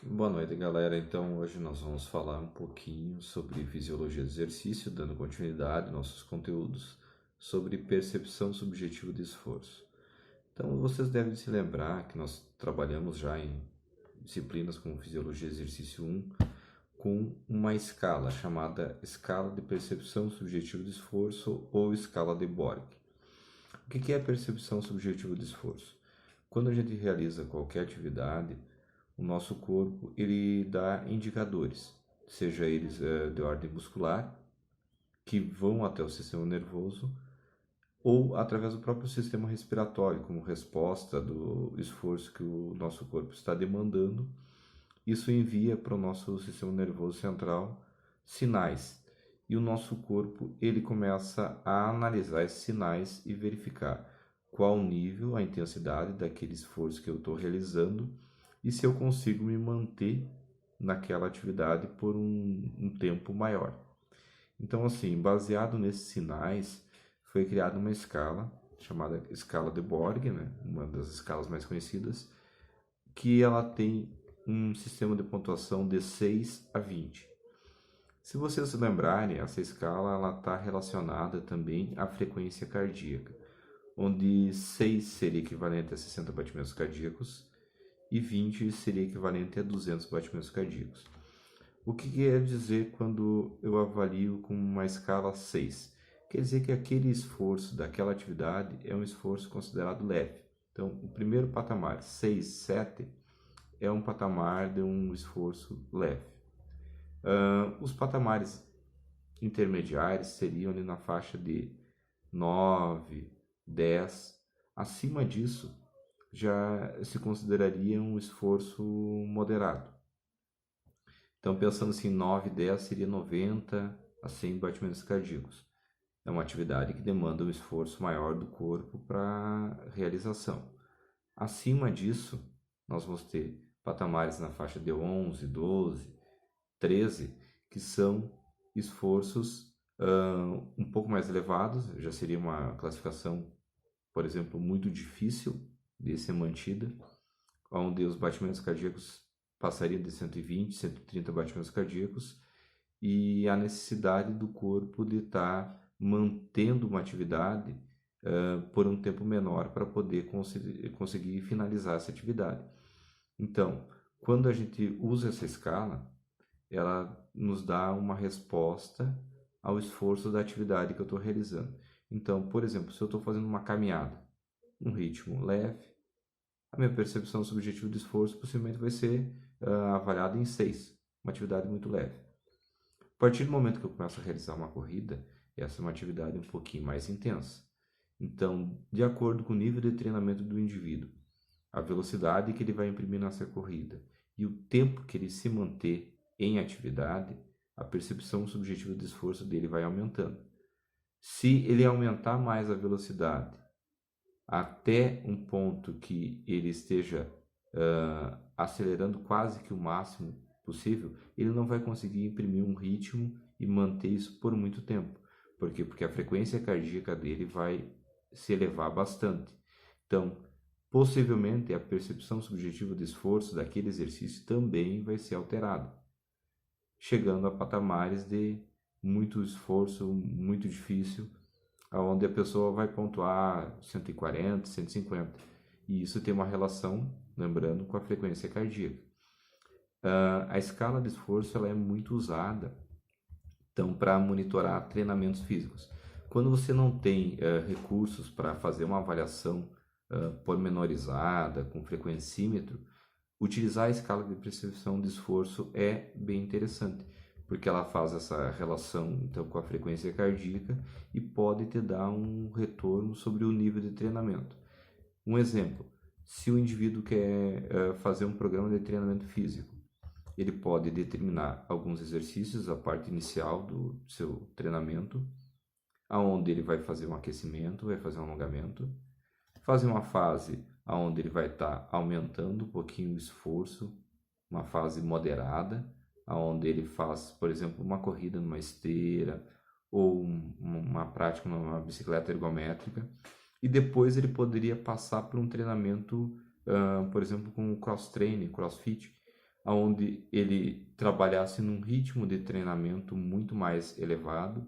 Boa noite, galera. Então, hoje nós vamos falar um pouquinho sobre fisiologia do exercício, dando continuidade aos nossos conteúdos sobre percepção subjetiva de esforço. Então, vocês devem se lembrar que nós trabalhamos já em disciplinas como Fisiologia do Exercício 1 com uma escala chamada Escala de Percepção Subjetiva de Esforço ou Escala de Borg. O que é a percepção subjetiva de esforço? Quando a gente realiza qualquer atividade, o nosso corpo ele dá indicadores, seja eles de ordem muscular, que vão até o sistema nervoso, ou através do próprio sistema respiratório, como resposta do esforço que o nosso corpo está demandando. Isso envia para o nosso sistema nervoso central sinais, e o nosso corpo ele começa a analisar esses sinais e verificar qual o nível, a intensidade daquele esforço que eu estou realizando e se eu consigo me manter naquela atividade por um tempo maior. Então, assim, baseado nesses sinais, foi criada uma escala chamada escala de Borg, né? Uma das escalas mais conhecidas, que ela tem um sistema de pontuação de 6 a 20. Se vocês se lembrarem, essa escala está relacionada também à frequência cardíaca, onde 6 seria equivalente a 60 batimentos cardíacos e 20 seria equivalente a 200 batimentos cardíacos. O que quer dizer quando eu avalio com uma escala 6? Quer dizer que aquele esforço daquela atividade é um esforço considerado leve. Então, o primeiro patamar, 6, 7, é um patamar de um esforço leve. Os patamares intermediários seriam ali na faixa de 9, 10. Acima disso, já se consideraria um esforço moderado. Então, pensando assim, 9, 10 seria 90 a 100 batimentos cardíacos. É uma atividade que demanda um esforço maior do corpo para realização. Acima disso, nós vamos ter patamares na faixa de 11, 12, 13, que são esforços um pouco mais elevados, já seria uma classificação, por exemplo, muito difícil de ser mantida, onde os batimentos cardíacos passariam de 120, 130 batimentos cardíacos, e a necessidade do corpo de estar mantendo uma atividade por um tempo menor para poder conseguir finalizar essa atividade. Então, quando a gente usa essa escala, ela nos dá uma resposta ao esforço da atividade que eu estou realizando. Então, por exemplo, se eu estou fazendo uma caminhada, um ritmo leve, a minha percepção subjetiva de esforço possivelmente vai ser avaliada em 6, uma atividade muito leve. A partir do momento que eu começo a realizar uma corrida, essa é uma atividade um pouquinho mais intensa. Então, de acordo com o nível de treinamento do indivíduo, a velocidade que ele vai imprimir nessa corrida e o tempo que ele se manter em atividade, a percepção subjetiva de esforço dele vai aumentando. Se ele aumentar mais a velocidade até um ponto que ele esteja acelerando quase que o máximo possível, ele não vai conseguir imprimir um ritmo e manter isso por muito tempo. Por quê? Porque a frequência cardíaca dele vai se elevar bastante. Então, possivelmente a percepção subjetiva de esforço daquele exercício também vai ser alterada, chegando a patamares de muito esforço, muito difícil, onde a pessoa vai pontuar 140, 150. E isso tem uma relação, lembrando, com a frequência cardíaca. A escala de esforço ela é muito usada então, para monitorar treinamentos físicos. Quando você não tem recursos para fazer uma avaliação pormenorizada, com frequencímetro, utilizar a escala de percepção de esforço é bem interessante, porque ela faz essa relação então, com a frequência cardíaca e pode te dar um retorno sobre o nível de treinamento. Um exemplo, se o indivíduo quer fazer um programa de treinamento físico, ele pode determinar alguns exercícios, a parte inicial do seu treinamento, aonde ele vai fazer um aquecimento, vai fazer um alongamento, fazer uma fase onde ele vai estar aumentando um pouquinho o esforço, uma fase moderada, onde ele faz, por exemplo, uma corrida numa esteira ou uma prática numa bicicleta ergométrica, e depois ele poderia passar por um treinamento, por exemplo, com o cross-training, crossfit, onde ele trabalhasse num ritmo de treinamento muito mais elevado